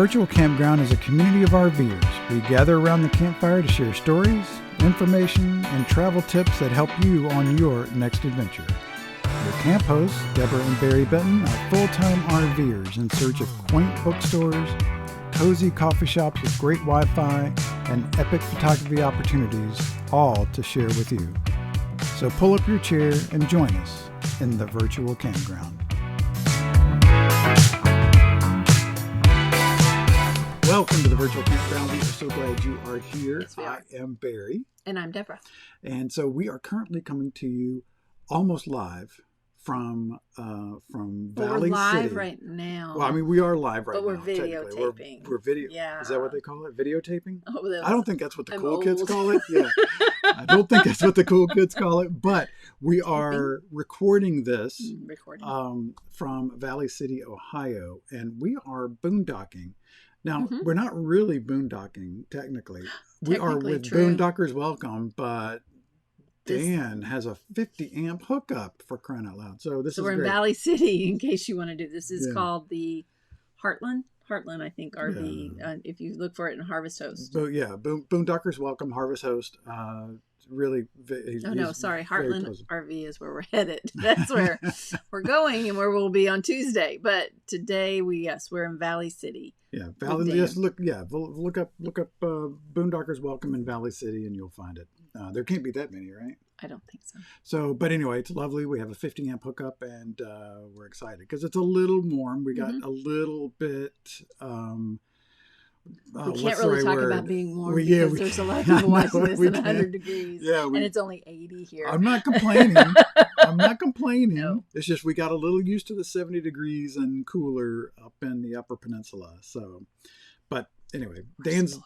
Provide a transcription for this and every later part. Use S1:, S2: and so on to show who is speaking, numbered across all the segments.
S1: Virtual Campground is a community of RVers. We gather around the campfire to share stories, information, and travel tips that help you on your next adventure. Your camp hosts, Deborah and Barry Benton, are full-time RVers in search of quaint bookstores, cozy coffee shops with great Wi-Fi, and epic photography opportunities, all to share with you. So pull up your chair and join us in the Virtual Campground. Welcome to the Virtual Campground. We are so glad you are here.
S2: Yes, we are.
S1: I am Barry.
S2: And I'm Deborah.
S1: And so we are currently coming to you almost live from Valley
S2: we're live
S1: City.
S2: Right now.
S1: Well, I mean, we are live right now.
S2: But we're videotaping.
S1: We're video.
S2: Yeah.
S1: Is that what they call it? Videotaping?
S2: Oh,
S1: I don't think that's what the
S2: I'm
S1: cool kids
S2: old.
S1: call it. Yeah. I don't think that's what the cool kids call it. But we are recording this from Valley City, Ohio, and we are boondocking. Now, we're not really boondocking, technically. We are with
S2: true.
S1: Boondockers Welcome, but Dan has a 50 amp hookup, for crying out loud. So we're
S2: in
S1: great.
S2: Valley City, in case you want to do this. Is called the Heartland, I think, RV. If you look for it in Harvest Host.
S1: Boondockers Welcome, Harvest Host. Really.
S2: Heartland RV is where we're headed. That's where we're going and where we'll be on Tuesday. But today we're in Valley City.
S1: Yeah, Valley. Just look up Boondockers Welcome in Valley City, and you'll find it. There can't be that many, right?
S2: I don't think so.
S1: So, but anyway, it's lovely. We have a 50 amp hookup, and we're excited because it's a little warm. We got a little bit.
S2: We can't really talk about being warm because there's a lot of people watching this in 100 degrees. Yeah, and it's only 80 here.
S1: I'm not complaining. No. It's just we got a little used to the 70 degrees and cooler up in the Upper Peninsula. So, but anyway, Dan's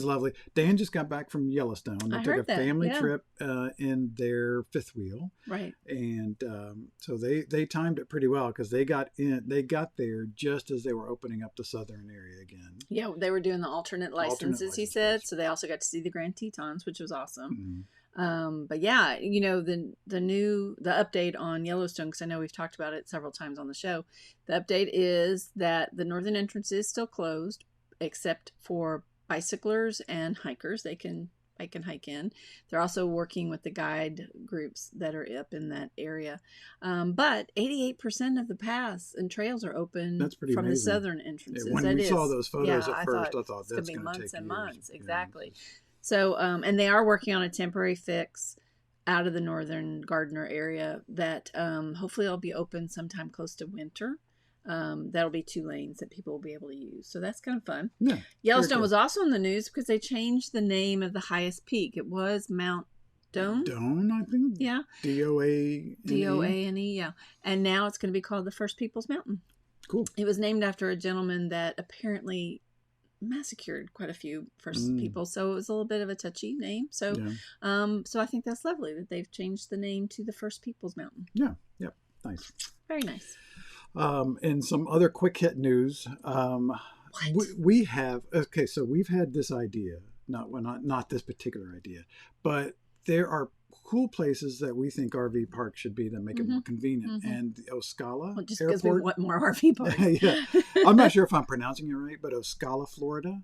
S1: lovely. Dan just got back from Yellowstone. They took a family trip in their fifth wheel.
S2: Right.
S1: And so they timed it pretty well because they got there just as they were opening up the southern area again.
S2: Yeah, they were doing the alternate licenses, he said. So they also got to see the Grand Tetons, which was awesome. Mm-hmm. But yeah, the update on Yellowstone, because I know we've talked about it several times on the show. The update is that the northern entrance is still closed, except for bicyclers and hikers. They can hike in. They're also working with the guide groups that are up in that area. But 88% of the paths and trails are open.
S1: That's pretty
S2: from
S1: amazing.
S2: the southern entrances.
S1: Yeah, when we saw those photos at first, I thought
S2: that's going
S1: to
S2: be months and
S1: years.
S2: months. Exactly. Yeah. So, and they are working on a temporary fix out of the northern Gardner area that hopefully will be open sometime close to winter. That'll be 2 lanes that people will be able to use. So that's kind of fun. Yeah, Yellowstone was also in the news because they changed the name of the highest peak. It was Mount Doane.
S1: Doane, I think.
S2: Yeah.
S1: D-O-A-N-E.
S2: D-O-A-N-E, yeah. And now it's going to be called the First Peoples Mountain.
S1: Cool.
S2: It was named after a gentleman that apparently massacred quite a few First People. So it was a little bit of a touchy name. So, so I think that's lovely that they've changed the name to the First Peoples Mountain.
S1: Yeah. Yep. Nice.
S2: Very nice.
S1: And some other quick hit news. We have so we've had this idea, not this particular idea, but there are cool places that we think RV parks should be that make it more convenient. And the Ocala
S2: just
S1: Airport,
S2: because we want more RV parks.
S1: Yeah, I'm not sure if I'm pronouncing it right, but Ocala, Florida,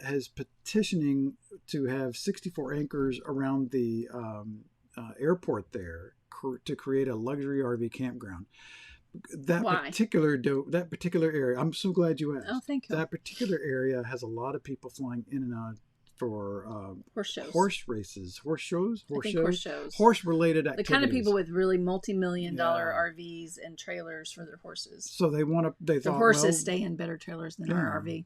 S1: has petitioning to have 64 acres around the airport there to create a luxury RV campground. That particular area, I'm so glad you asked.
S2: Oh, thank you.
S1: That particular area has a lot of people flying in and out for
S2: horse shows,
S1: horse-related activities.
S2: The kind of people with really multi-million-dollar RVs and trailers for their horses.
S1: So they thought
S2: the horses stay in better trailers than our RV.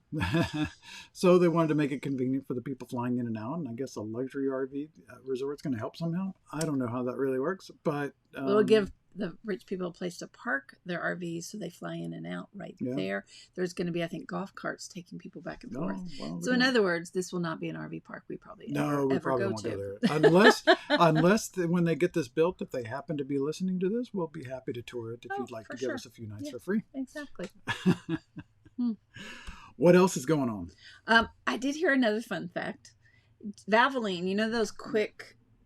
S1: So they wanted to make it convenient for the people flying in and out, and I guess a luxury RV resort's going to help somehow. I don't know how that really works, but
S2: it'll give the rich people a place to park their RVs so they fly in and out there. There's going to be, I think, golf carts taking people back and forth. So in other words, this will not be an RV park we probably ever won't go
S1: there. Unless when they get this built, if they happen to be listening to this, we'll be happy to tour it if you'd like to give us a few nights for free.
S2: Exactly.
S1: What else is going on?
S2: I did hear another fun fact. Valvoline,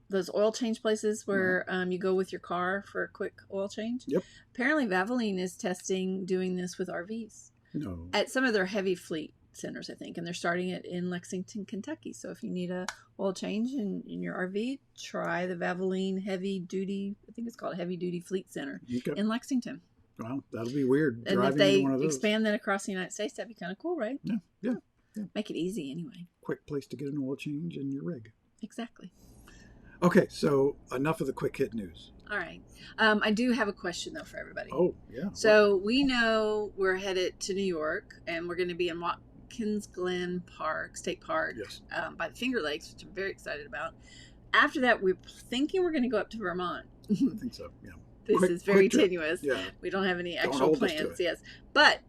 S2: those oil change places where you go with your car for a quick oil change. Yep. Apparently, Valvoline is testing doing this with RVs.
S1: No.
S2: At some of their heavy fleet centers, I think, and they're starting it in Lexington, Kentucky. So if you need a oil change in your RV, try the Valvoline heavy duty. I think it's called Heavy Duty Fleet Center in Lexington.
S1: Well, that'll be weird.
S2: And if they expand that across the United States, that'd be kind of cool, right?
S1: Yeah.
S2: Make it easy anyway.
S1: Quick place to get an oil change in your rig.
S2: Exactly.
S1: Okay, so enough of the quick hit news.
S2: All right. I do have a question, though, for everybody.
S1: Oh, yeah.
S2: So we know we're headed to New York, and we're going to be in Watkins Glen Park, State Park,
S1: Yes.
S2: By the Finger Lakes, which I'm very excited about. After that, we're thinking we're going to go up to Vermont.
S1: I think so, yeah.
S2: This is very tenuous.
S1: Yeah.
S2: We don't have any actual
S1: hold us to
S2: plans,
S1: it.
S2: yes. But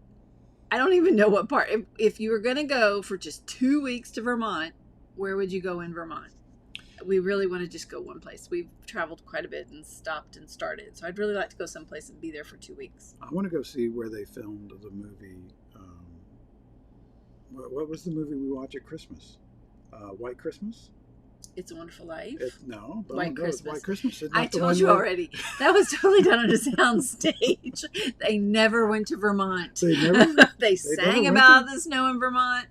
S2: I don't even know what part. If you were going to go for just 2 weeks to Vermont, where would you go in Vermont? We really want to just go one place. We've traveled quite a bit and stopped and started. So I'd really like to go someplace and be there for 2 weeks.
S1: I want to go see where they filmed the movie. What was the movie we watched at Christmas? White Christmas?
S2: It's a Wonderful Life.
S1: No,
S2: White Christmas.
S1: White Christmas.
S2: I told you already. That was totally done on a sound stage. They never went to Vermont.
S1: They never.
S2: They sang about the snow in Vermont.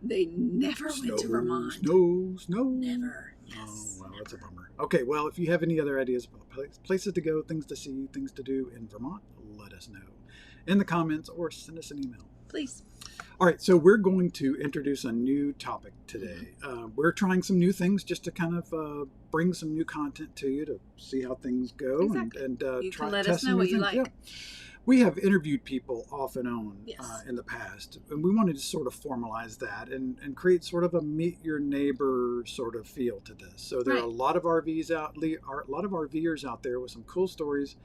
S2: They never went to Vermont.
S1: Snow.
S2: Never. Yes.
S1: Oh, wow, that's a bummer. Okay, well, if you have any other ideas about places to go, things to see, things to do in Vermont, let us know in the comments or send us an email.
S2: Please.
S1: All right, so we're going to introduce a new topic today. We're trying some new things just to kind of bring some new content to you to see how things go.
S2: Exactly.
S1: And
S2: you
S1: try
S2: can let
S1: test
S2: us know
S1: some
S2: what
S1: new
S2: you
S1: things.
S2: like.
S1: Yeah. We have interviewed people off and on
S2: Yes.
S1: in the past, and we wanted to sort of formalize that and create sort of a meet your neighbor sort of feel to this. So there are a lot of RVers out there with some cool stories.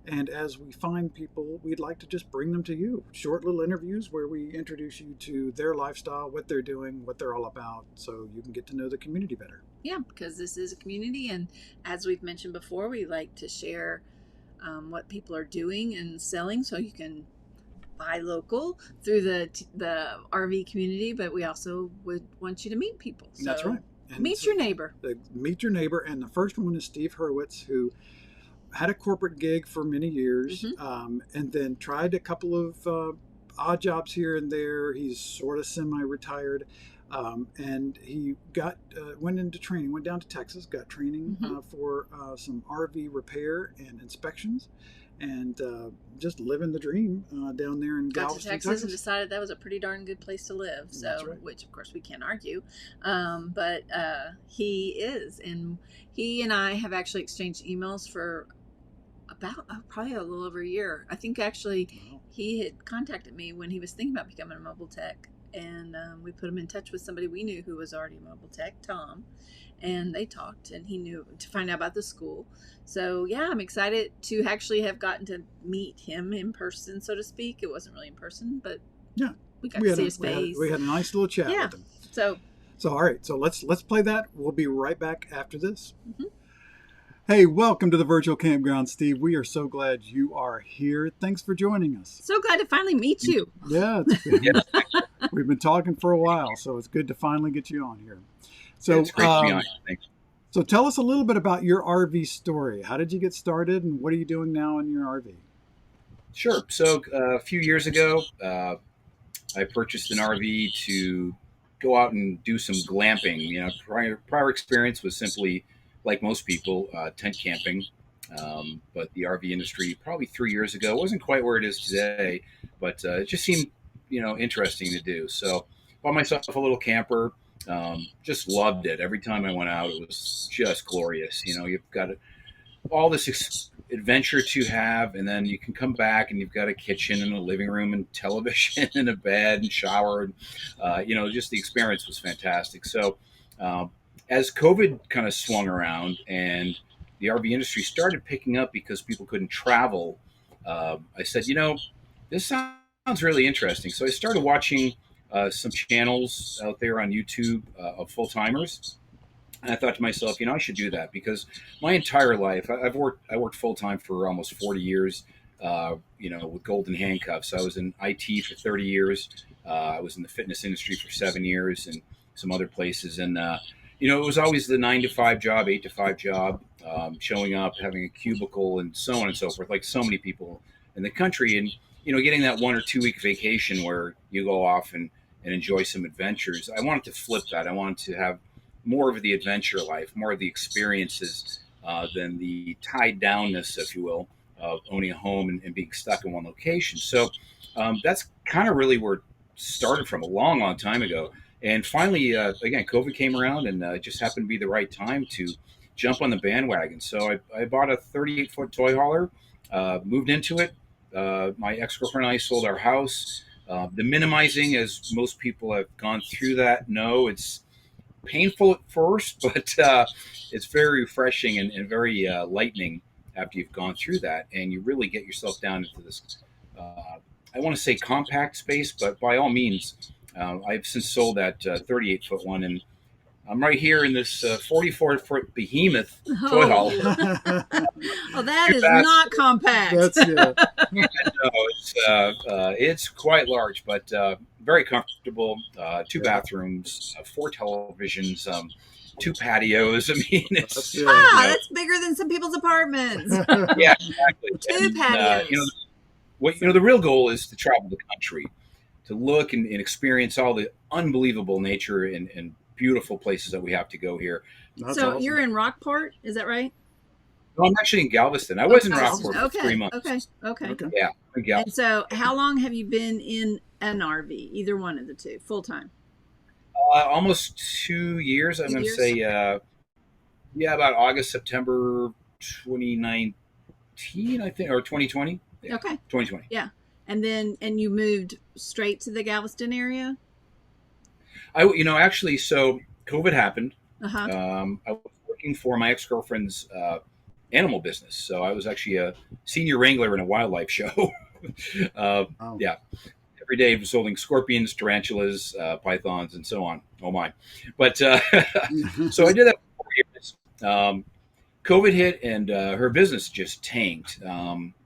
S1: And as we find people, we'd like to just bring them to you. Short little interviews where we introduce you to their lifestyle, what they're doing, what they're all about, so you can get to know the community better.
S2: Yeah, because this is a community, and as we've mentioned before, we like to share what people are doing and selling, so you can buy local through the RV community. But we also would want you to meet people. So
S1: that's right. And
S2: meet your neighbor.
S1: Meet your neighbor, and the first one is Steve Hurwitz, who had a corporate gig for many years, and then tried a couple of odd jobs here and there. He's sort of semi-retired, and he went into training, went down to Texas, got training for some RV repair and inspections, and just living the dream down there in Galveston,
S2: Texas, and decided that was a pretty darn good place to live. So, which of course we can't argue, but he is, and he and I have actually exchanged emails for about probably a little over a year. I think actually he had contacted me when he was thinking about becoming a mobile tech, and we put him in touch with somebody we knew who was already a mobile tech, Tom, and they talked, and he knew to find out about the school. So yeah, I'm excited to actually have gotten to meet him in person, so to speak. It wasn't really in person, but
S1: yeah,
S2: we got to see his face.
S1: We had a nice little chat with him. So all right, so let's play that. We'll be right back after this. Hey, welcome to the Virtual Campground, Steve. We are so glad you are here. Thanks for joining us.
S2: So glad to finally meet you.
S1: Yeah, we've been talking for a while, so it's good to finally get you on here. So,
S3: it's great to be on. Thanks.
S1: So tell us a little bit about your RV story. How did you get started, and what are you doing now in your RV?
S3: Sure. So a few years ago, I purchased an RV to go out and do some glamping. You know, prior experience was simply, like most people, tent camping. But the RV industry probably 3 years ago wasn't quite where it is today, but it just seemed, interesting to do. So bought myself a little camper, just loved it. Every time I went out, it was just glorious. You've got all this adventure to have, and then you can come back and you've got a kitchen and a living room and television and a bed and shower. And, just the experience was fantastic. So, as COVID kind of swung around and the RV industry started picking up because people couldn't travel, I said, this sounds really interesting. So I started watching some channels out there on YouTube of full-timers. And I thought to myself, I should do that because my entire life, I worked full-time for almost 40 years, with golden handcuffs. I was in IT for 30 years. I was in the fitness industry for 7 years and some other places. And, it was always the 9 to 5 job, 8 to 5 job, showing up, having a cubicle, and so on and so forth, like so many people in the country. And, getting that 1 or 2 week vacation where you go off and enjoy some adventures. I wanted to flip that. I wanted to have more of the adventure life, more of the experiences than the tied downness, if you will, of owning a home and being stuck in one location. So that's kind of really where it started from a long, long time ago. And finally, again, COVID came around, and it just happened to be the right time to jump on the bandwagon. So I bought a 38-foot toy hauler, moved into it. My ex-girlfriend and I sold our house, The minimizing, as most people have gone through that, know it's painful at first, but it's very refreshing and very lightening after you've gone through that, and you really get yourself down into this. I want to say compact space, but by all means, I've since sold that 38-foot one, and I'm right here in this 44-foot behemoth toy hall.
S2: Oh, that is not compact.
S1: That's yeah.
S3: No, it's quite large, but very comfortable. 2 bathrooms, 4 televisions, 2 patios. I mean, it's
S2: that's bigger than some people's apartments.
S3: Yeah, exactly.
S2: 2 patios.
S3: The real goal is to travel the country, to look and experience all the unbelievable nature and beautiful places that we have to go here.
S1: That's
S2: so
S1: awesome.
S2: You're in Rockport, is that right?
S3: No, I'm actually in Galveston. I was in Rockport for 3 months.
S2: Okay.
S3: Yeah, in Galveston.
S2: And so how long have you been in an RV, either one of the two, full time?
S3: Almost 2 years. I'm going to say, about August, September 2019, I think, or 2020. Yeah,
S2: okay.
S3: 2020.
S2: Yeah. And you moved straight to the Galveston area?
S3: Actually, so COVID happened.
S2: Uh-huh.
S3: I was working for my ex-girlfriend's animal business. So I was actually a senior wrangler in a wildlife show. Yeah. Every day I was holding scorpions, tarantulas, pythons, and so on. Oh my. But so I did that for 4 years. COVID hit and her business just tanked.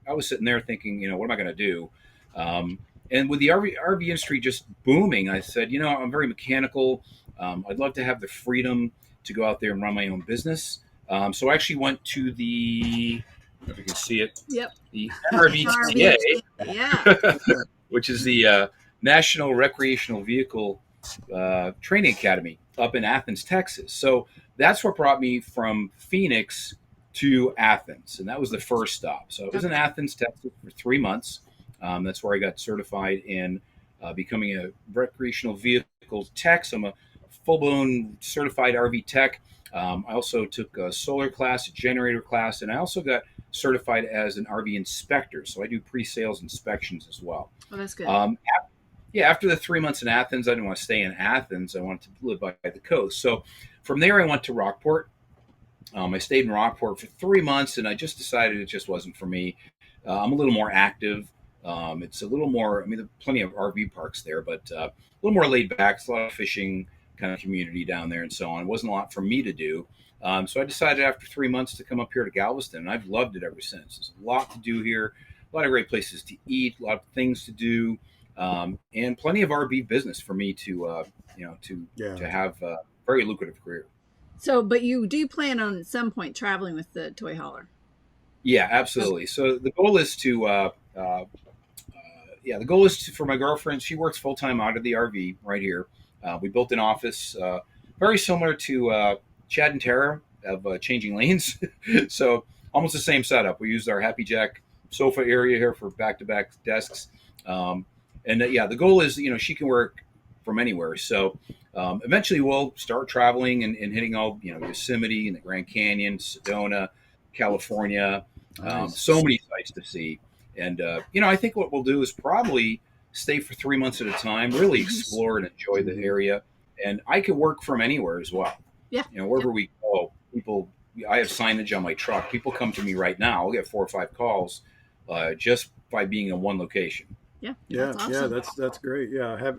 S3: I was sitting there thinking, what am I going to do? And with the RV industry just booming, I said, I'm very mechanical. I'd love to have the freedom to go out there and run my own business. So I actually went to the, if you can see it, the NRVTA, which is the National Recreational Vehicle Training Academy up in Athens, Texas. So that's what brought me from Phoenix to Athens, and that was the first stop. So I was in Athens, Texas for 3 months. That's where I got certified in becoming a recreational vehicle tech. So I'm a full-blown certified RV tech. I also took a solar class, a generator class, and I also got certified as an RV inspector. So I do pre-sales inspections as well.
S2: Oh, that's good.
S3: After the 3 months in Athens, I didn't want to stay in Athens. I wanted to live by the coast. So from there, I went to Rockport. I stayed in Rockport for 3 months, and I just decided it just wasn't for me. I'm a little more active. It's a little more, there are plenty of RV parks there, but a little more laid back. It's a lot of fishing kind of community down there and so on. It wasn't a lot for me to do. So I decided after 3 months to come up here to Galveston, and I've loved it ever since. There's a lot to do here, a lot of great places to eat, a lot of things to do, and plenty of RV business for me to have a very lucrative career.
S2: So, but you do plan on at some point traveling with the toy hauler?
S3: Yeah, absolutely. So the goal is to, for my girlfriend. She works full time out of the RV right here. We built an office very similar to Chad and Tara of Changing Lanes. So almost the same setup. We used our Happy Jack sofa area here for back-to-back desks. The goal is, she can work from anywhere. So eventually we'll start traveling and hitting all, Yosemite and the Grand Canyon, Sedona, California. Nice. So many sights to see. And, I think what we'll do is probably stay for 3 months at a time, really explore and enjoy the area. And I could work from anywhere as well.
S2: Yeah.
S3: Wherever we go, I have signage on my truck. People come to me right now. I'll get 4 or 5 calls just by being in one location.
S2: Yeah.
S1: That's awesome. That's great. Yeah.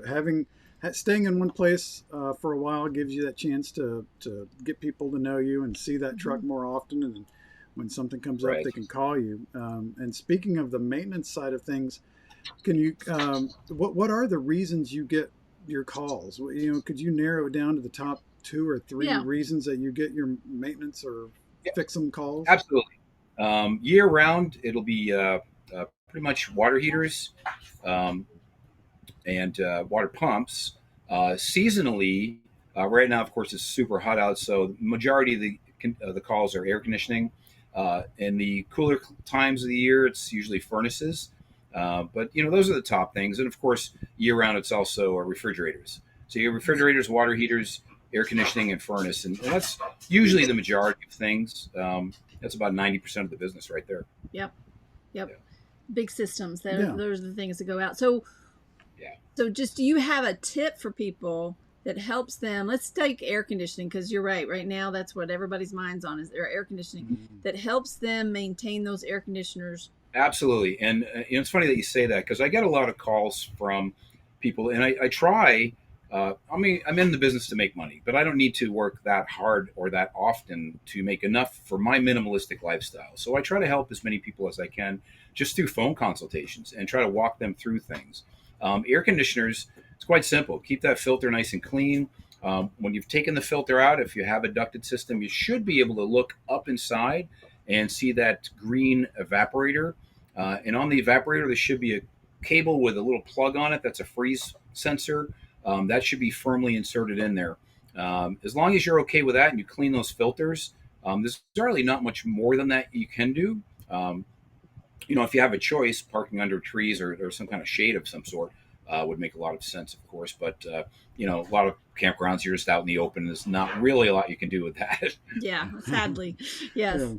S1: Staying in one place for a while gives you that chance to get people to know you and see that truck more often. And when something comes up, they can call you. And speaking of the maintenance side of things, can you, what are the reasons you get your calls? Could you narrow it down to the top 2 or 3 reasons that you get your maintenance or fix them calls?
S3: Absolutely. Year round, it'll be pretty much water heaters and water pumps. Seasonally, right now, of course, it's super hot out, so the majority of the calls are air conditioning. In the cooler times of the year, it's usually furnaces. But those are the top things. And of course, year round, it's also refrigerators. So you have refrigerators, water heaters, air conditioning, and furnace. And that's usually the majority of things. That's about 90% of the business right there.
S2: Yep. Big systems. Those are the things that go out. So
S3: Yeah.
S2: So just, do you have a tip for people that helps them? Let's take air conditioning, because you're right. Right now, that's what everybody's mind's on, is their air conditioning, that helps them maintain those air conditioners.
S3: Absolutely. And it's funny that you say that, because I get a lot of calls from people, and I try. I mean, I'm in the business to make money, but I don't need to work that hard or that often to make enough for my minimalistic lifestyle. So I try to help as many people as I can just through phone consultations and try to walk them through things. Air conditioners, it's quite simple. Keep that filter nice and clean. When you've taken the filter out, if you have a ducted system, you should be able to look up inside and see that green evaporator. And on the evaporator, there should be a cable with a little plug on it that's a freeze sensor. That should be firmly inserted in there. As long as you're okay with that and you clean those filters, there's really not much more than that you can do. If you have a choice, parking under trees or some kind of shade of some sort would make a lot of sense, of course. But, a lot of campgrounds, you're just out in the open. There's not really a lot you can do with that.
S2: Yeah, sadly. Yes.
S1: Yeah.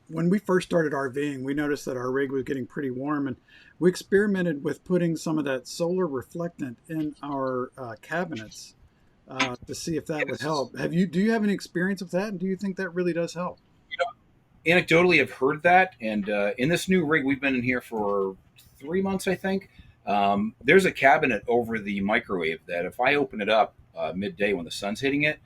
S1: When we first started RVing, we noticed that our rig was getting pretty warm, and we experimented with putting some of that solar reflectant in our cabinets to see if that would help. Do you have any experience with that, and do you think that really does help?
S3: Anecdotally, I've heard that, and in this new rig, we've been in here for 3 months, I think. There's a cabinet over the microwave that if I open it up midday when the sun's hitting it,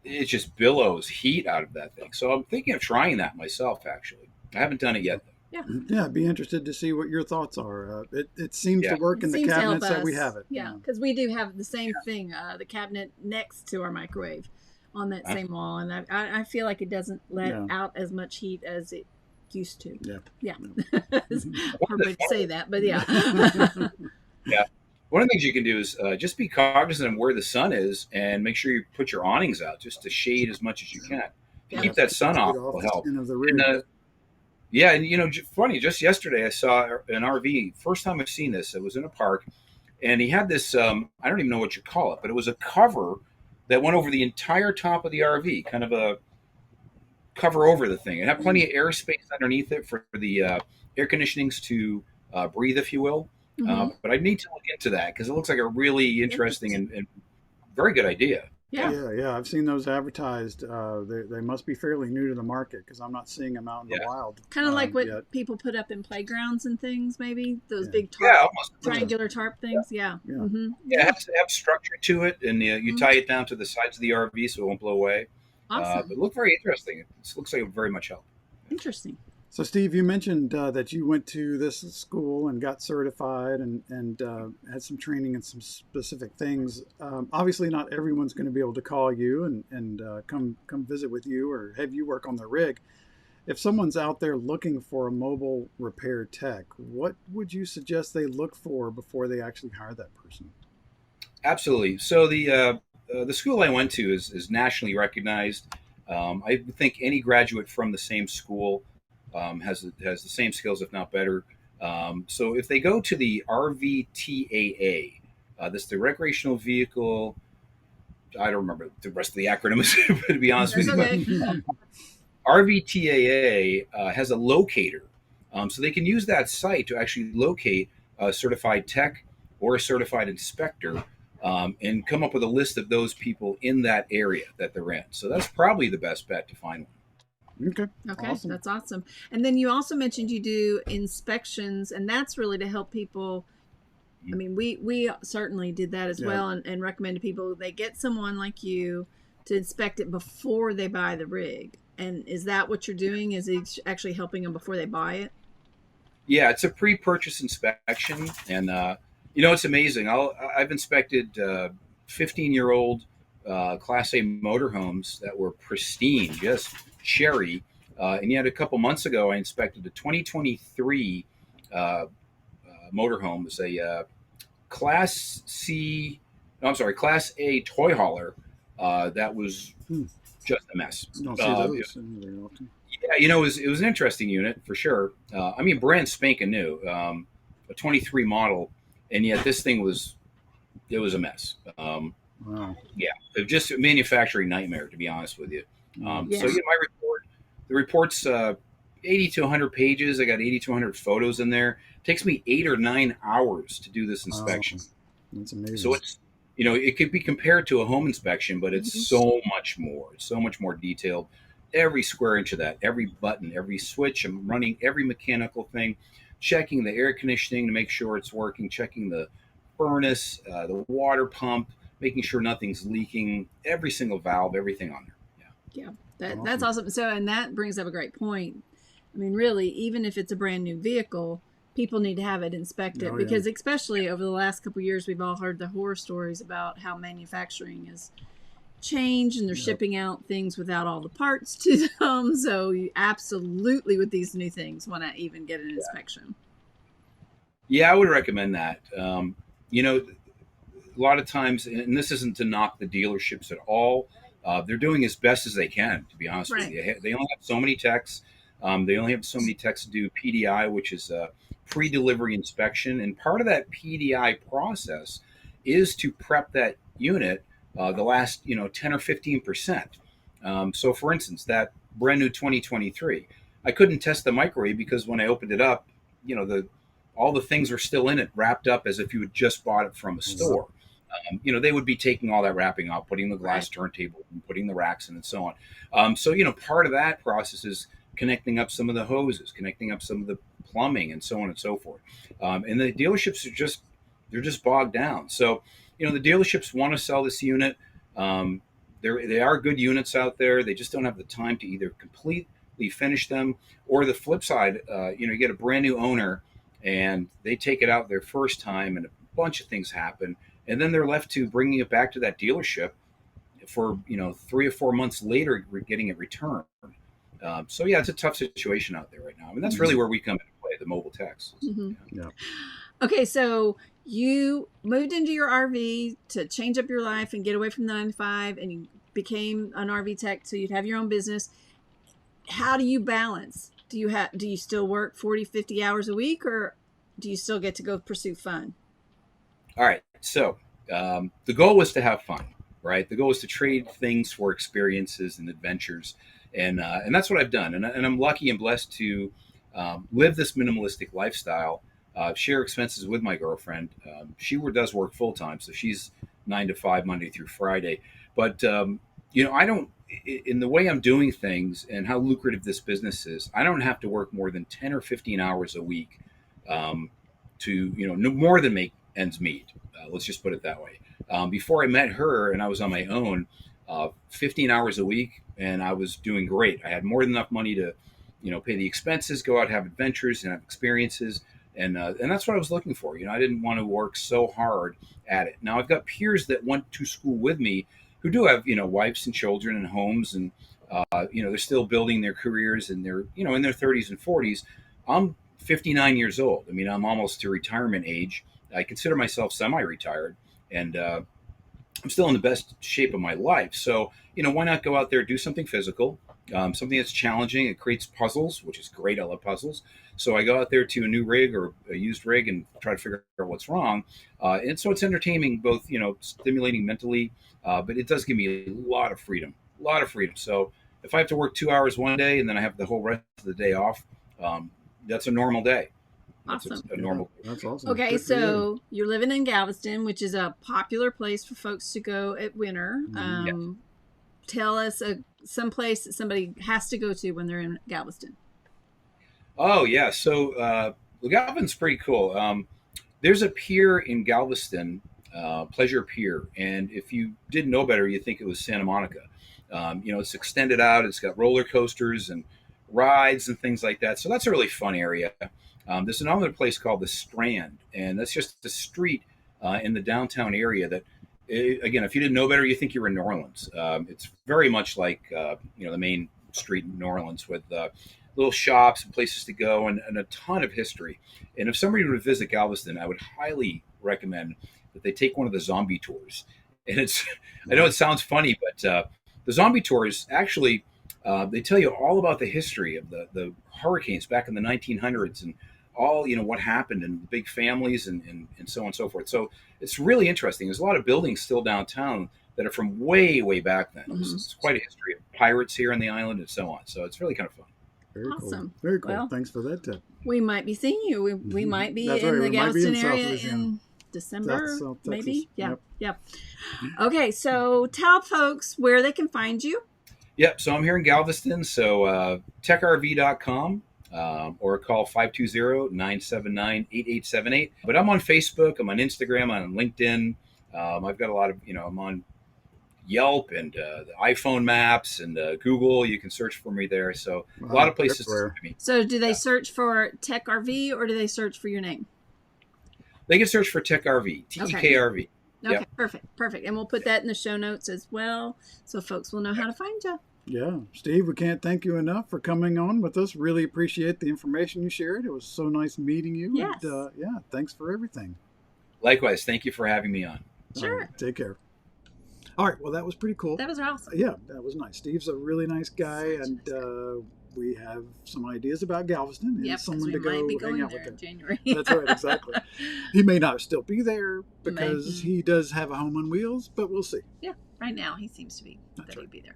S3: it just billows heat out of that thing. So I'm thinking of trying that myself, actually. I haven't done it yet.
S2: Yeah.
S1: Yeah, I'd be interested to see what your thoughts are. It seems to work in the cabinets that we have it.
S2: Yeah, because we do have the same thing, the cabinet next to our microwave on that same wall. And I feel like it doesn't let out as much heat as it used to. Yeah. Hard way to say that, but yeah.
S3: Yeah. One of the things you can do is just be cognizant of where the sun is and make sure you put your awnings out just to shade as much as you can. Keep that sun off will help. Funny, just yesterday I saw an RV. First time I've seen this. It was in a park, and he had this, I don't even know what you call it, but it was a cover that went over the entire top of the RV, kind of a cover over the thing. It had plenty of airspace underneath it for the air conditionings to breathe, if you will. But I need to look into that because it looks like a really interesting and very good idea.
S1: Yeah. I've seen those advertised. They must be fairly new to the market because I'm not seeing them out in the wild.
S2: Kind of like what people put up in playgrounds and things, maybe those big triangular tarp things. Yeah.
S3: It has to have structure to it, and you tie it down to the sides of the RV so it won't blow away.
S2: Awesome.
S3: It looked very interesting. It looks like it would very much help.
S2: Interesting.
S1: So, Steve, you mentioned that you went to this school and got certified and had some training in some specific things. Obviously, not everyone's going to be able to call you and come visit with you or have you work on the rig. If someone's out there looking for a mobile repair tech, what would you suggest they look for before they actually hire that person?
S3: Absolutely. So the school I went to is nationally recognized. I think any graduate from the same school has the same skills, if not better. So if they go to the RVTAA, that's the Recreational Vehicle, I don't remember the rest of the acronyms, to be honest with you.
S2: Okay.
S3: RVTAA has a locator. So they can use that site to actually locate a certified tech or a certified inspector and come up with a list of those people in that area that they're in. So that's probably the best bet to find one.
S1: Okay.
S2: Awesome. That's awesome. And then you also mentioned you do inspections, and that's really to help people. I mean, we certainly did that as well, and recommend to people they get someone like you to inspect it before they buy the rig. And is that what you're doing? Is it actually helping them before they buy it?
S3: Yeah, it's a pre-purchase inspection, and it's amazing. I've inspected 15-year-old Class A motorhomes that were pristine, just cherry. And yet a couple months ago, I inspected a 2023 motorhome. It's a Class A toy hauler that was just a mess.
S1: Don't see those very often.
S3: Yeah, it was an interesting unit for sure. Brand spanking new, a 23 model, and yet this thing was a mess.
S1: Wow.
S3: Yeah, just a manufacturing nightmare, to be honest with you. So my report, the report's 80 to 100 pages. I got 80 to 100 photos in there. It takes me 8 or 9 hours to do this inspection.
S1: That's amazing.
S3: So it's, it could be compared to a home inspection, but it's so much more. It's so much more detailed. Every square inch of that, every button, every switch, I'm running every mechanical thing, checking the air conditioning to make sure it's working, checking the furnace, the water pump, making sure nothing's leaking, every single valve, everything on there.
S2: Yeah. That's awesome. So, and that brings up a great point. I mean, really, even if it's a brand new vehicle, people need to have it inspected because especially over the last couple of years, we've all heard the horror stories about how manufacturing is changed and they're shipping out things without all the parts to them. So you absolutely, with these new things, want to even get an inspection.
S3: Yeah, I would recommend that. A lot of times, and this isn't to knock the dealerships at all, they're doing as best as they can, to be honest with you. They only have so many techs. They only have so many techs to do PDI, which is a pre-delivery inspection. And part of that PDI process is to prep that unit the last 10 or 15%. So for instance, that brand new 2023, I couldn't test the microwave because when I opened it up, all the things were still in it, wrapped up as if you had just bought it from a store. They would be taking all that wrapping out, putting the glass turntable, and putting the racks in, and so on. So part of that process is connecting up some of the hoses, connecting up some of the plumbing, and so on and so forth. And the dealerships they're just bogged down. So, the dealerships want to sell this unit. They are good units out there. They just don't have the time to either completely finish them, or the flip side, you get a brand new owner and they take it out their first time and a bunch of things happen. And then they're left to bringing it back to that dealership for, 3 or 4 months later, getting it returned. So yeah, it's a tough situation out there right now. I mean, that's really where we come into play, the mobile techs.
S1: Yeah.
S2: Okay, so you moved into your RV to change up your life and get away from the 9 to 5, and you became an RV tech, so you'd have your own business. How do you balance? Do you still work 40, 50 hours a week, or do you still get to go pursue fun?
S3: All right. So the goal was to have fun, right? The goal was to trade things for experiences and adventures. And that's what I've done. And I'm lucky and blessed to live this minimalistic lifestyle, share expenses with my girlfriend. She does work full time, so she's 9 to 5, Monday through Friday. But, I don't, in the way I'm doing things and how lucrative this business is, I don't have to work more than 10 or 15 hours a week to, no more than make ends meet. Let's just put it that way. Before I met her and I was on my own, 15 hours a week, and I was doing great. I had more than enough money to, pay the expenses, go out, have adventures, and have experiences, and that's what I was looking for. I didn't want to work so hard at it. Now I've got peers that went to school with me who do have, wives and children and homes, and they're still building their careers, and they're, in their 30s and 40s. I'm 59 years old. I mean, I'm almost to retirement age. I consider myself semi-retired, and I'm still in the best shape of my life. So, why not go out there, do something physical, something that's challenging. It creates puzzles, which is great. I love puzzles. So I go out there to a new rig or a used rig and try to figure out what's wrong. And so it's entertaining, both, stimulating mentally, but it does give me a lot of freedom. So if I have to work 2 hours one day and then I have the whole rest of the day off, that's a normal day.
S2: Awesome.
S1: That's awesome.
S2: Okay, so you're living in Galveston, which is a popular place for folks to go at winter.
S3: Yes.
S2: Tell us some place that somebody has to go to when they're in Galveston.
S3: Oh, yeah. So Galveston's pretty cool. There's a pier in Galveston, Pleasure Pier. And if you didn't know better, you'd think it was Santa Monica. It's extended out. It's got roller coasters and rides and things like that. So that's a really fun area. There's another place called the Strand, and that's just a street in the downtown area that, again, if you didn't know better, you think you were in New Orleans. It's very much like, the main street in New Orleans with little shops and places to go and a ton of history. And if somebody were to visit Galveston, I would highly recommend that they take one of the zombie tours. And I know it sounds funny, but the zombie tours actually, they tell you all about the history of the hurricanes back in the 1900s and all, what happened, and the big families and so on and so forth. So it's really interesting. There's a lot of buildings still downtown that are from way, way back then. Mm-hmm. It's quite a history of pirates here on the island and so on. So it's really kind of fun.
S1: Very
S2: awesome.
S1: Cool. Very cool.
S2: Well,
S1: thanks for that tip.
S2: We might be seeing you. We might be
S1: That's
S2: in
S1: right.
S2: the Galveston area December,
S1: South Texas.
S2: maybe. Yeah.
S1: Yep.
S2: Okay, so tell folks where they can find you.
S3: Yep. So I'm here in Galveston. So TekRV.com. Or call 520-979-8878. But I'm on Facebook, I'm on Instagram, I'm on LinkedIn. I've got a lot of, I'm on Yelp and the iPhone maps and Google. You can search for me there. So a lot of places to find me.
S2: So do they search for TekRV or do they search for your name?
S3: They can search for TekRV, TekRV.
S2: Okay,
S3: Yep.
S2: perfect. And we'll put that in the show notes as well, so folks will know how to find you.
S1: Yeah. Steve, we can't thank you enough for coming on with us. Really appreciate the information you shared. It was so nice meeting you.
S2: Yes.
S1: And, thanks for everything.
S3: Likewise. Thank you for having me on.
S2: Sure.
S1: Take care. All right. Well, that was pretty cool.
S2: That was awesome.
S1: Yeah, that was nice. Steve's a really nice guy, and we have some ideas about Galveston and someone to go hang out with
S2: in January.
S1: That's right, exactly. He may not still be there because he does have a home on wheels, but we'll see.
S2: Yeah, right now he seems to be he'd be there.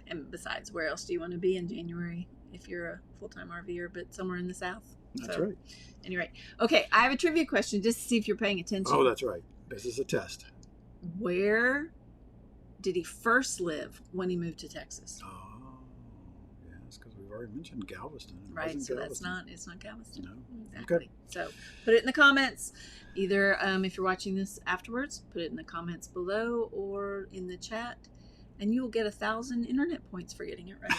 S2: And besides, where else do you want to be in January if you're a full-time RVer, but somewhere in the South?
S1: That's right.
S2: Anyway, okay, I have a trivia question just to see if you're paying attention.
S1: Oh, that's right. This is a test.
S2: Where did he first live when he moved to Texas?
S1: Oh, yes, because we've already mentioned Galveston.
S2: Right, so
S1: Galveston.
S2: it's not Galveston.
S1: No.
S2: Exactly.
S1: Okay.
S2: So put it in the comments. Either if you're watching this afterwards, put it in the comments below or in the chat, and you will get 1,000 internet points for getting it right.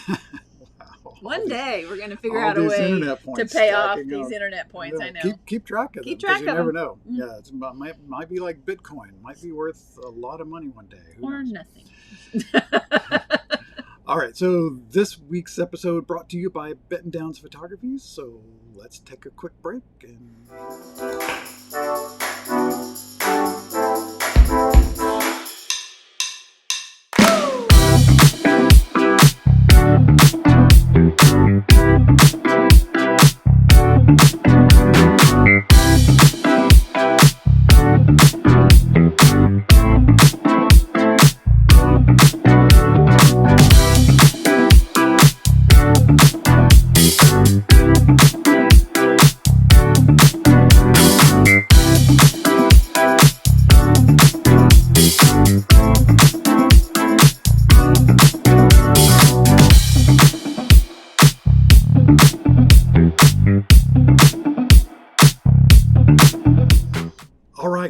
S1: Wow.
S2: One day we're going to figure out a way to pay off these internet points. I know.
S1: Keep track of them.
S2: Keep track of them.
S1: You never know.
S2: Mm-hmm.
S1: Yeah, it might be like Bitcoin. Might be worth a lot of money one day. Who
S2: Or
S1: knows?
S2: nothing.
S1: All right, so this week's episode brought to you by Benton Downs Photography. So let's take a quick break and...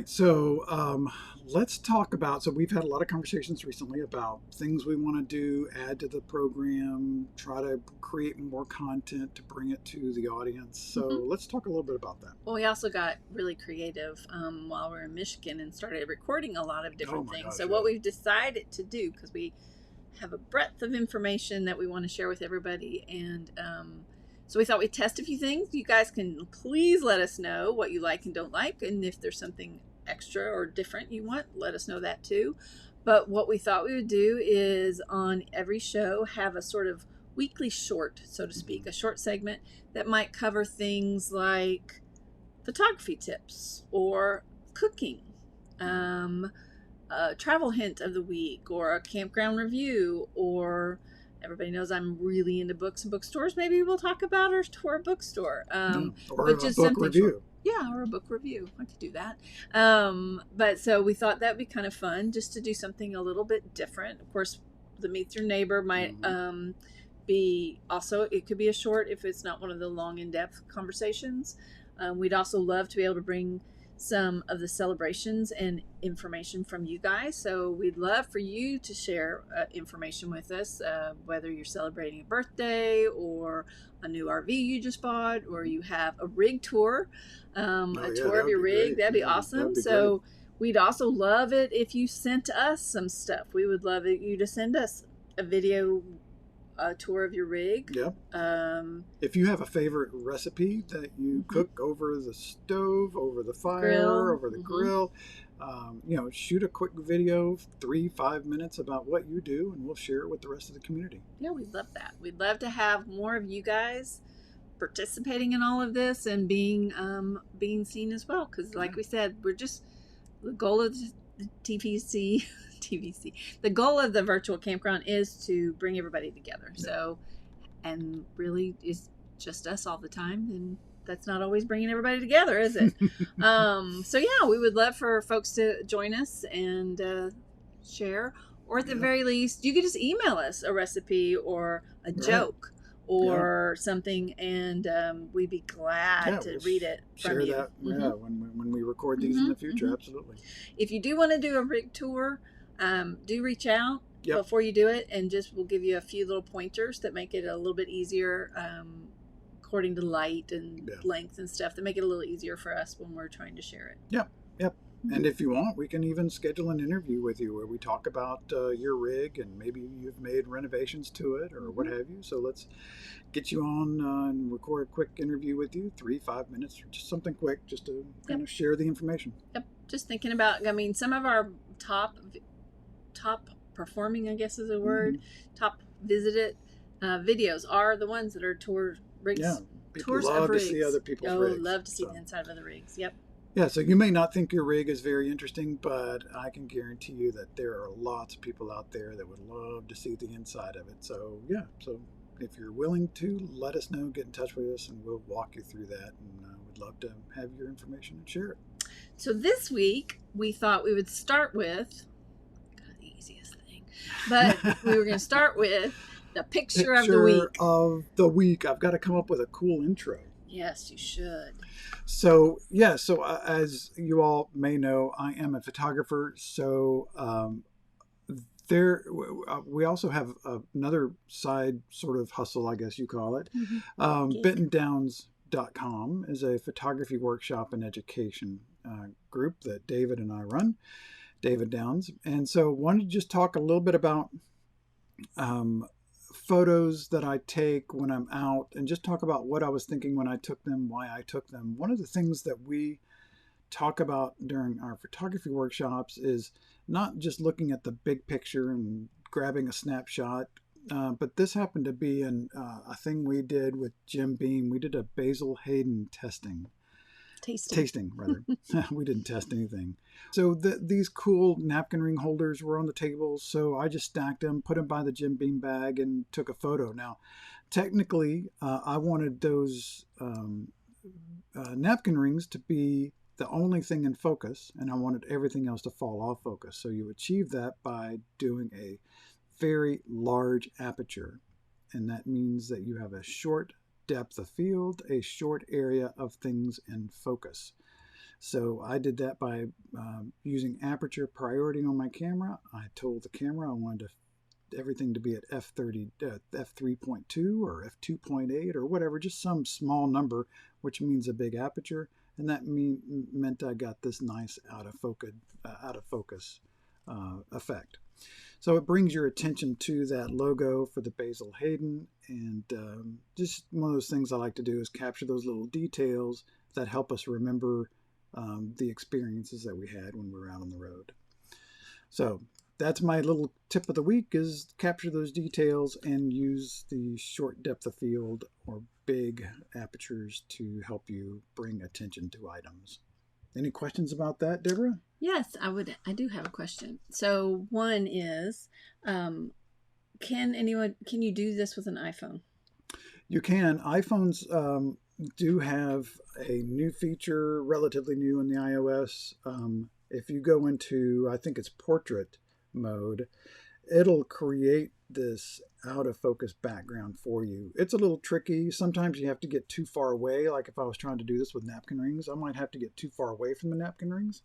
S1: So let's talk about, so we've had a lot of conversations recently about things we want to do, add to the program, try to create more content to bring it to the audience. So let's talk a little bit about that.
S2: Well, we also got really creative while we were in Michigan and started recording a lot of different things.
S1: Gosh,
S2: so what we've decided to do, because we have a breadth of information that we want to share with everybody, and so we thought we'd test a few things. You guys can please let us know what you like and don't like, and if there's something extra or different you want, let us know that too. But what we thought we would do is on every show have a sort of weekly short, so to speak, a short segment that might cover things like photography tips or cooking, a travel hint of the week, or a campground review, or everybody knows I'm really into books and bookstores. Maybe we'll talk about our tour bookstore.
S1: Or a book review.
S2: Short. Yeah, or a book review. I could do that. But so we thought that'd be kind of fun just to do something a little bit different. Of course, the Meet Your Neighbor might be also, it could be a short if it's not one of the long in-depth conversations. We'd also love to be able to bring some of the celebrations and information from you guys. So we'd love for you to share information with us, whether you're celebrating a birthday or a new RV you just bought, or you have a rig tour, tour of your rig. That'd be awesome.
S1: That'd be
S2: so
S1: great.
S2: We'd also love it if you sent us some stuff. We would love you to send us a video tour of your rig.
S1: Yep. If you have a favorite recipe that you cook over the stove, over the fire, over the grill, shoot a quick video, 3-5 minutes about what you do, and we'll share it with the rest of the community.
S2: Yeah, we'd love that. We'd love to have more of you guys participating in all of this and being seen as well. Because like we said, we're just, the goal of the TVC, the goal of the virtual campground is to bring everybody together. Yeah. So, and really is just us all the time, and that's not always bringing everybody together, is it? So yeah, we would love for folks to join us and share, or at the very least, you could just email us a recipe or a joke or something, and we'd be glad to read it from you.
S1: Share that, when we record these in the future, absolutely.
S2: If you do want to do a rig tour, do reach out before you do it, and we'll give you a few little pointers that make it a little bit easier, according to light and length and stuff, that make it a little easier for us when we're trying to share it. Yep.
S1: And if you want, we can even schedule an interview with you where we talk about your rig, and maybe you've made renovations to it or what have you. So let's get you on and record a quick interview with you, 3-5 minutes, or just something quick, just to kind of share the information.
S2: Just thinking about, some of our top performing, I guess is a word, top visited videos are the ones that are tour rigs.
S1: Yeah, people
S2: tours
S1: love
S2: of rigs.
S1: To see other people's rigs.
S2: Love to see the inside of other rigs. Yep.
S1: Yeah, so you may not think your rig is very interesting, but I can guarantee you that there are lots of people out there that would love to see the inside of it. So so if you're willing to, let us know, get in touch with us, and we'll walk you through that. And we'd love to have your information and share it.
S2: So this week, we thought we would start with, the easiest thing, but we were going to start with the picture of the week.
S1: I've got to come up with a cool intro.
S2: Yes, you should.
S1: So as you all may know, I am a photographer. So we also have another side sort of hustle, I guess you call it. BentonDowns.com is a photography workshop and education group that David and I run, David Downs. And so wanted to just talk a little bit about photos that I take when I'm out, and just talk about what I was thinking when I took them, why I took them. One of the things that we talk about during our photography workshops is not just looking at the big picture and grabbing a snapshot, but this happened to be a thing we did with Jim Beam. We did a Basil Hayden tasting rather. We didn't test anything. So these cool napkin ring holders were on the table, so I just stacked them, put them by the Jim Beam bag, and took a photo. Now, technically, I wanted those napkin rings to be the only thing in focus, and I wanted everything else to fall off focus. So you achieve that by doing a very large aperture, and that means that you have a short depth of field, a short area of things in focus. So I did that by using aperture priority on my camera. I told the camera I wanted everything to be at f3.2 or f2.8 or whatever, just some small number, which means a big aperture, and that meant I got this nice out of focus effect. So it brings your attention to that logo for the Basil Hayden, and just one of those things I like to do is capture those little details that help us remember the experiences that we had when we were out on the road. So that's my little tip of the week, is capture those details and use the short depth of field or big apertures to help you bring attention to items. Any questions about that, Deborah?
S2: Yes, I do have a question. So one is, can you do this with an iPhone?
S1: You can. iPhones do have a new feature, relatively new in the iOS. If you go into, I think it's portrait mode, it'll create this out of focus background for you. It's a little tricky. Sometimes you have to get too far away. Like if I was trying to do this with napkin rings, I might have to get too far away from the napkin rings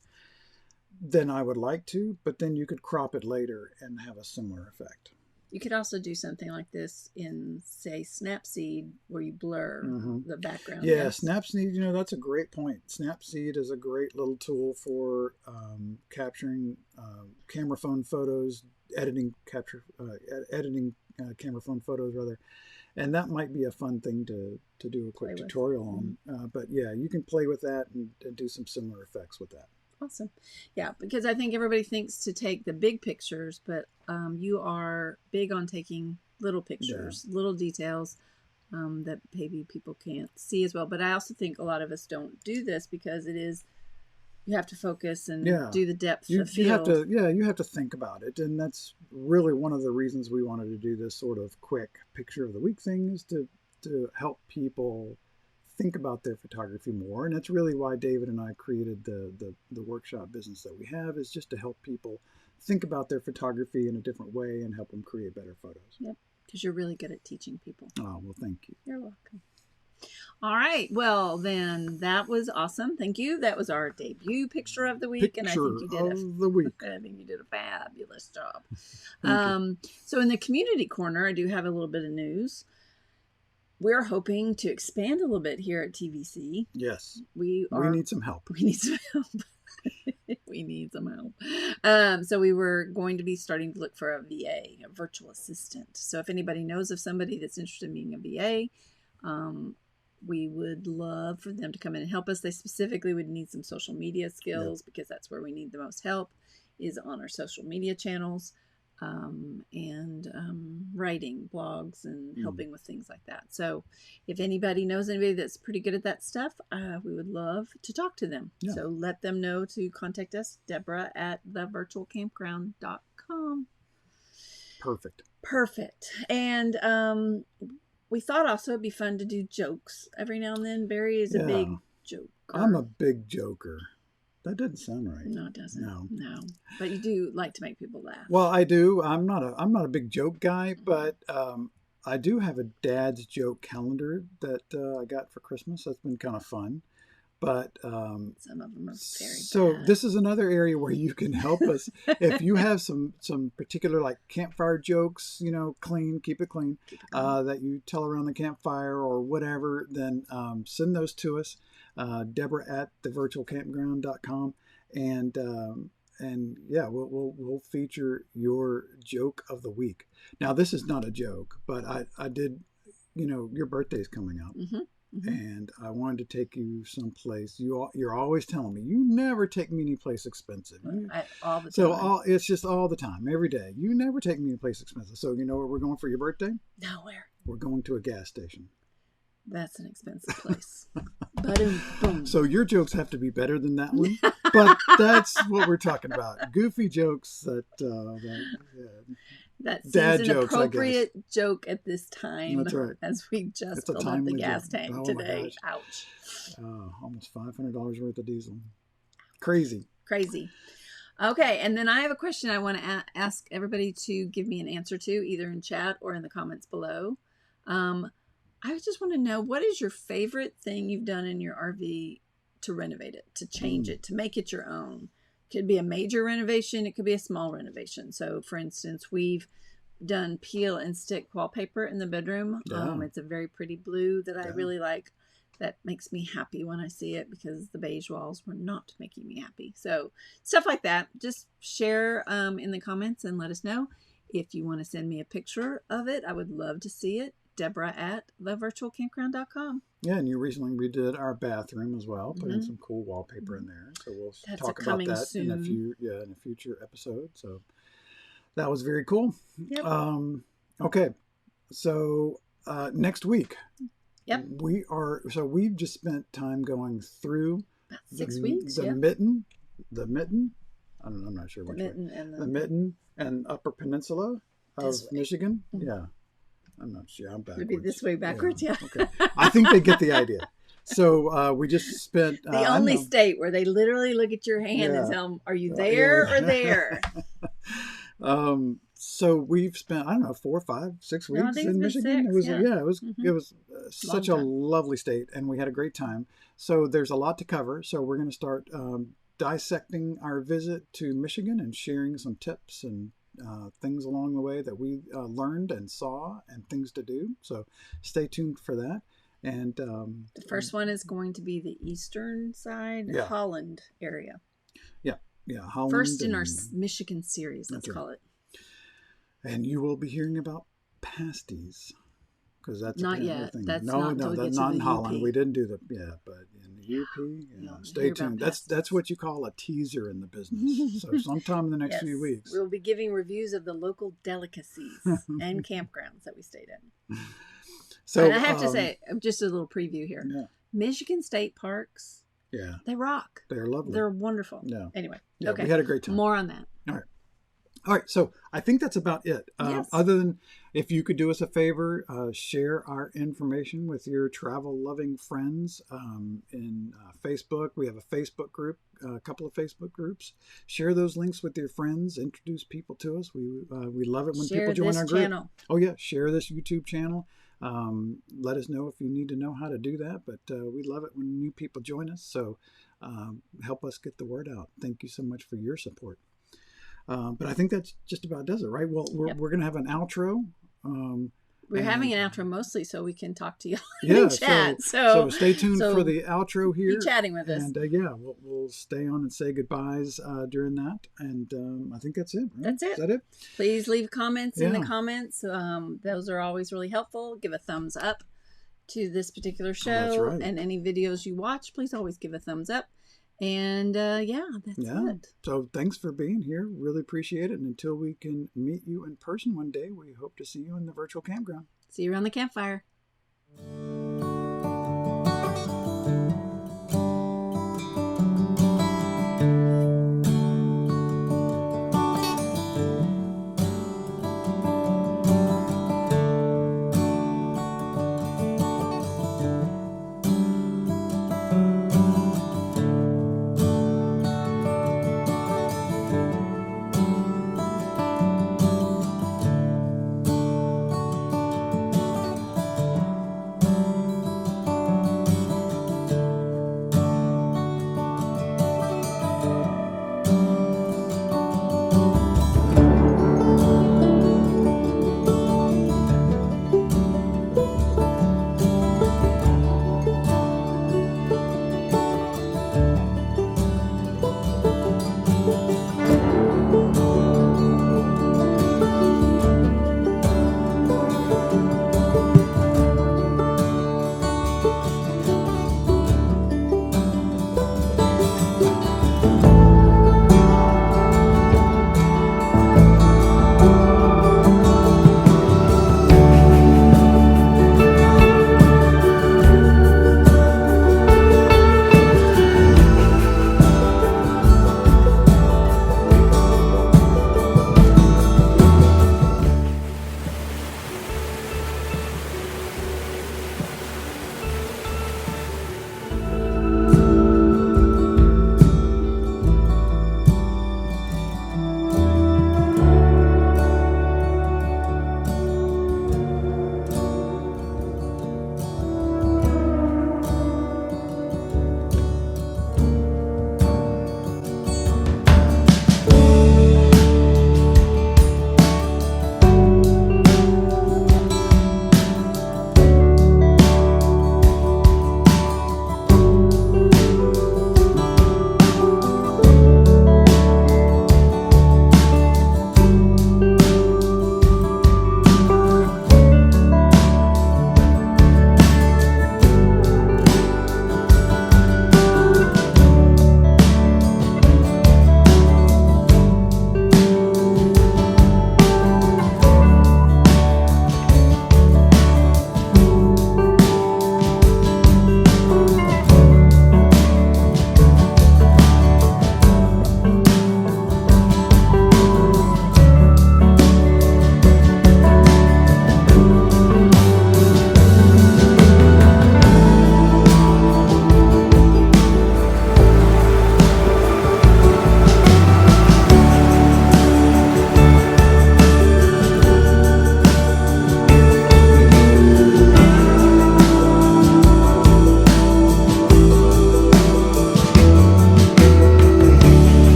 S1: than I would like to, but then you could crop it later and have a similar effect.
S2: You could also do something like this in, say, Snapseed, where you blur the background.
S1: Yeah, yes. Snapseed, that's a great point. Snapseed is a great little tool for capturing camera phone photos, editing camera phone photos rather, and that might be a fun thing to do a quick tutorial on. But yeah, you can play with that and do some similar effects with that.
S2: Awesome. Yeah, because I think everybody thinks to take the big pictures, but you are big on taking little pictures, little details that maybe people can't see as well. But I also think a lot of us don't do this because you have to focus and do the depth of field.
S1: You have to think about it. And that's really one of the reasons we wanted to do this sort of quick picture of the week thing, is to help people think about their photography more. And that's really why David and I created the workshop business that we have, is just to help people think about their photography in a different way and help them create better photos.
S2: Yep, because you're really good at teaching people.
S1: Oh, well, thank you.
S2: You're welcome. All right. Well, then that was awesome. Thank you. That was our debut picture of the week. And I think you did I think you did a fabulous job. So in the community corner, I do have a little bit of news. We're hoping to expand a little bit here at TVC.
S1: Yes.
S2: We
S1: need some help.
S2: We need some help. We need some help. So we were going to be starting to look for a VA, a virtual assistant. So if anybody knows of somebody that's interested in being a VA, we would love for them to come in and help us. They specifically would need some social media skills, because that's where we need the most help, is on our social media channels, and writing blogs and helping with things like that. So if anybody knows anybody that's pretty good at that stuff, we would love to talk to them. Yeah. So let them know to contact us, Deborah at thevirtualcampground.com. Perfect. And we thought also it'd be fun to do jokes every now and then. Barry is a big joker.
S1: I'm a big joker. That doesn't sound right.
S2: No, it doesn't. No. But you do like to make people laugh.
S1: Well, I do. I'm not a big joke guy, but I do have a dad's joke calendar that I got for Christmas. That's been kind of fun. But
S2: some of them are very bad.
S1: This is another area where you can help us. If you have some particular like campfire jokes, keep it clean, that you tell around the campfire or whatever, then send those to us, Deborah at thevirtualcampground.com, and yeah, we'll feature your joke of the week. Now, this is not a joke, but I did, your birthday's coming up. Mm-hmm. Mm-hmm. And I wanted to take you someplace. You're always telling me you never take me any place expensive.
S2: All the time.
S1: So it's just all the time, every day. You never take me any place expensive. So you know where we're going for your birthday?
S2: Nowhere.
S1: We're going to a gas station.
S2: That's an expensive place. Boom.
S1: So your jokes have to be better than that one. But that's what we're talking about. Goofy jokes
S2: that seems an appropriate joke at this time.
S1: That's right.
S2: As we just filled up the gas tank today. Ouch.
S1: Almost $500 worth of diesel. Crazy.
S2: Okay, and then I have a question I want to ask everybody to give me an answer to, either in chat or in the comments below. I just want to know, what is your favorite thing you've done in your RV to renovate it, to change it, to make it your own? Could be a major renovation. It could be a small renovation. So, for instance, we've done peel and stick wallpaper in the bedroom. Yeah. It's a very pretty blue that I really like. That makes me happy when I see it, because the beige walls were not making me happy. So, stuff like that. Just share in the comments and let us know. If you want to send me a picture of it, I would love to see it. Deborah at thevirtualcampground.com.
S1: Yeah, and you recently redid our bathroom as well, put in some cool wallpaper in there. So we'll talk about that in a future episode. So that was very cool.
S2: Yep.
S1: Okay, so next week, we've just spent time going through
S2: about 6 weeks.
S1: The mitten. I'm not sure which way. The mitten and Upper Peninsula of Michigan. Mm-hmm. Yeah. I'm not sure. I'm backwards.
S2: Maybe this way backwards, yeah.
S1: Okay. I think they get the idea. So we just spent...
S2: the only state where they literally look at your hand and tell them, are you there or there?
S1: So we've spent, 4, 5, 6 weeks in Michigan. It was such a lovely state, and we had a great time. So there's a lot to cover. So we're going to start dissecting our visit to Michigan and sharing some tips and things along the way that we learned and saw and things to do. So stay tuned for that. And
S2: the first one is going to be the eastern side, Holland area.
S1: Yeah, Holland.
S2: First in our Michigan series, let's call it.
S1: And you will be hearing about pasties, because that's
S2: not yet.
S1: Thing.
S2: That's
S1: not in Holland.
S2: UP.
S1: We didn't do but in the UP, stay tuned. That's what you call a teaser in the business. So sometime in the next few weeks,
S2: we'll be giving reviews of the local delicacies and campgrounds that we stayed in. So, and I have to say, just a little preview here. Yeah. Michigan state parks.
S1: Yeah,
S2: they rock.
S1: They're lovely.
S2: They're wonderful.
S1: Yeah.
S2: Anyway,
S1: okay. We had a great time.
S2: More on that.
S1: All right. All right, so I think that's about it.
S2: Yes.
S1: Other than if you could do us a favor, share our information with your travel-loving friends in Facebook. We have a Facebook group, a couple of Facebook groups. Share those links with your friends. Introduce people to us. We love it when
S2: Share
S1: people join
S2: this
S1: our group.
S2: channel.
S1: Oh yeah, share this YouTube channel. Let us know if you need to know how to do that. But we love it when new people join us. So help us get the word out. Thank you so much for your support. But I think that's just about does it, right? Well, we're going to have an outro.
S2: We're having an outro mostly so we can talk to you
S1: yeah,
S2: in chat.
S1: So stay tuned for the outro here.
S2: Be chatting with us.
S1: And yeah, we'll stay on and say goodbyes during that. And I think that's it. Right?
S2: That's it.
S1: Is that it?
S2: Please leave comments in the comments. Those are always really helpful. Give a thumbs up to this particular show.
S1: That's right.
S2: And any videos you watch, please always give a thumbs up. And that's it.
S1: So thanks for being here. Really appreciate it. And until we can meet you in person one day, we hope to see you in the virtual campground.
S2: See you around the campfire.